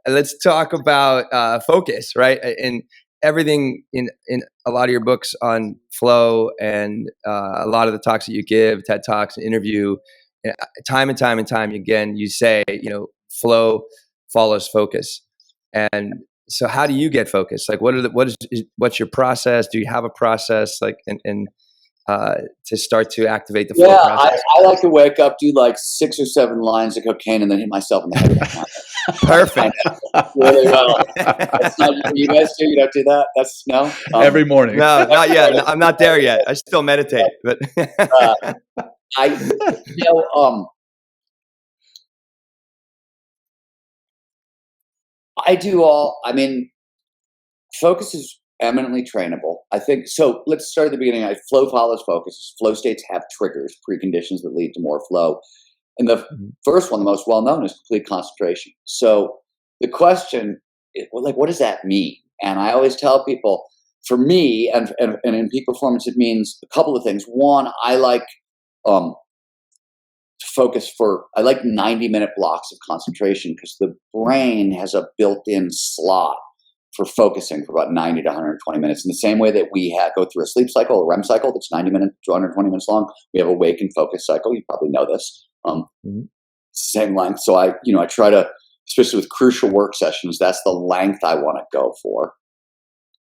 let's talk about focus, right? And everything in a lot of your books on flow and a lot of the talks that you give, TED Talks, interview, time and time and time again, you say, flow follows focus. And so how do you get focused? Like, what's your process? Do you have a process, like, and to start to activate the flow process? I like to wake up, do like 6 or 7 lines of cocaine, and then hit myself in the head with a hammer. Perfect. Really well. That's not you guys do. You don't do that. That's no. Every morning. No, not yet. No, I'm not there yet. I still meditate, but I do all. I mean, focus is eminently trainable. I think so. Let's start at the beginning. Flow follows focus. Flow states have triggers, preconditions that lead to more flow. And the first one, the most well-known, is complete concentration. So the question, what does that mean? And I always tell people, for me, and in peak performance, it means a couple of things. One, I like to focus I like 90-minute blocks of concentration, because the brain has a built-in slot for focusing for about 90 to 120 minutes. In the same way that we go through a sleep cycle, a REM cycle that's 90 minutes to 120 minutes long, we have a wake and focus cycle. You probably know this. Same length. So I try to, especially with crucial work sessions, that's the length I want to go for.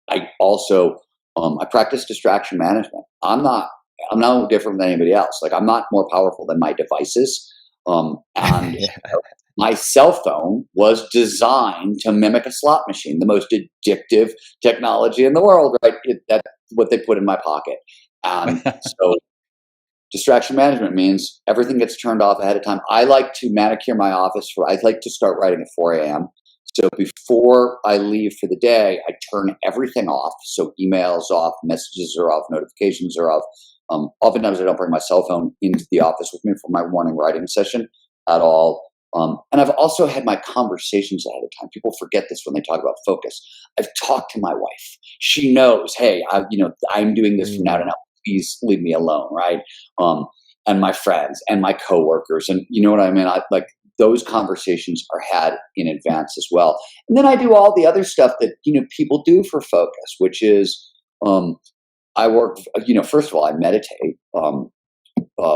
I also, I practice distraction management. I'm no different than anybody else. Like, I'm not more powerful than my devices. My cell phone was designed to mimic a slot machine, the most addictive technology in the world, right? That's what they put in my pocket. So distraction management means everything gets turned off ahead of time. I like to manicure my office. I like to start writing at 4 a.m. So before I leave for the day, I turn everything off. So emails off, messages are off, notifications are off. Oftentimes I don't bring my cell phone into the office with me for my morning writing session at all. And I've also had my conversations ahead of time. People forget this when they talk about focus. I've talked to my wife. She knows, hey, I'm doing this from now to now. Please leave me alone, right? And my friends and my coworkers, and you know what I mean? Those conversations are had in advance as well. And then I do all the other stuff that, people do for focus, which is, I work, first of all, I meditate,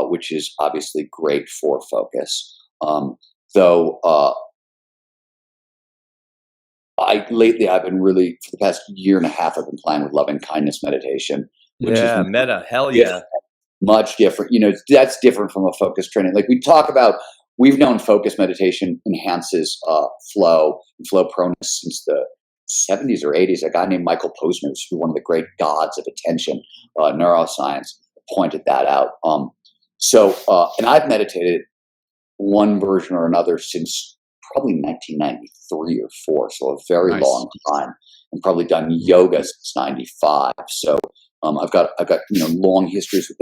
which is obviously great for focus. Lately I've been really, for the past year and a half, I've been playing with loving kindness meditation, which is meta. Hell yeah. Much different. That's different from a focus training. Like we talk about, we've known focus meditation enhances flow and flow proneness since the 70s or 80s. A guy named Michael Posner, who's one of the great gods of attention, neuroscience, pointed that out. And I've meditated one version or another since probably 1993 or 4, so a very long time, and probably done yoga since 95. So I've got long histories with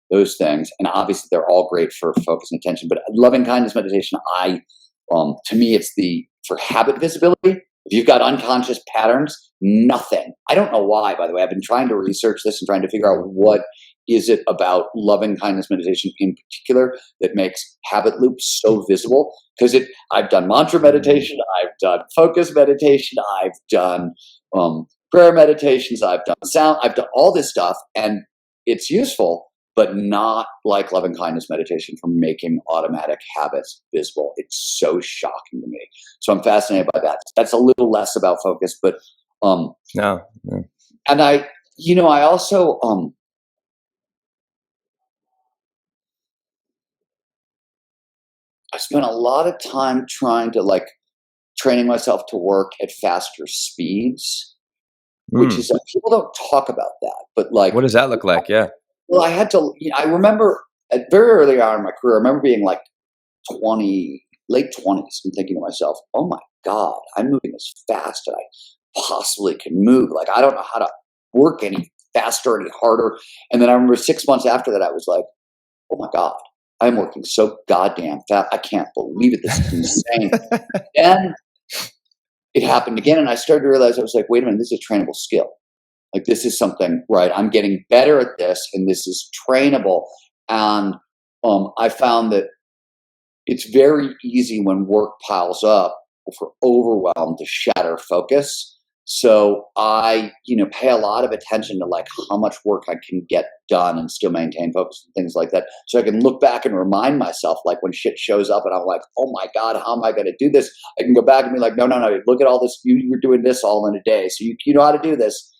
those things, and obviously they're all great for focus and attention. But loving kindness meditation, to me, it's for habit visibility. If you've got unconscious patterns, nothing. I don't know why, by the way. I've been trying to research this and trying to figure out what is it about loving kindness meditation in particular that makes habit loops so visible. Because I've done mantra meditation, I've done focus meditation, I've done prayer meditations, I've done sound, I've done all this stuff, and it's useful, but not like loving kindness meditation for making automatic habits visible. It's so shocking to me. So I'm fascinated by that. That's a little less about focus, but no. And I also I spent a lot of time trying to training myself to work at faster speeds, which is people don't talk about that, but what does that look like? Yeah. Well, I had to. I remember very early on in my career, I remember being like 20, late 20s, and thinking to myself, "Oh my God, I'm moving as fast as I possibly can move. Like, I don't know how to work any faster, any harder." And then I remember 6 months after that, I was like, "Oh my God, I'm working so goddamn fast. I can't believe it. This is insane." And it happened again, and I started to realize, I was like, "Wait a minute, this is a trainable skill. Like, this is something, right? I'm getting better at this, and this is trainable." And I found that it's very easy when work piles up if we're overwhelmed, to shatter focus. So I, pay a lot of attention to like how much work I can get done and still maintain focus and things like that. So I can look back and remind myself, like when shit shows up and I'm like, oh my God, how am I going to do this? I can go back and be like, no, look at all this. You were doing this all in a day. So you know how to do this.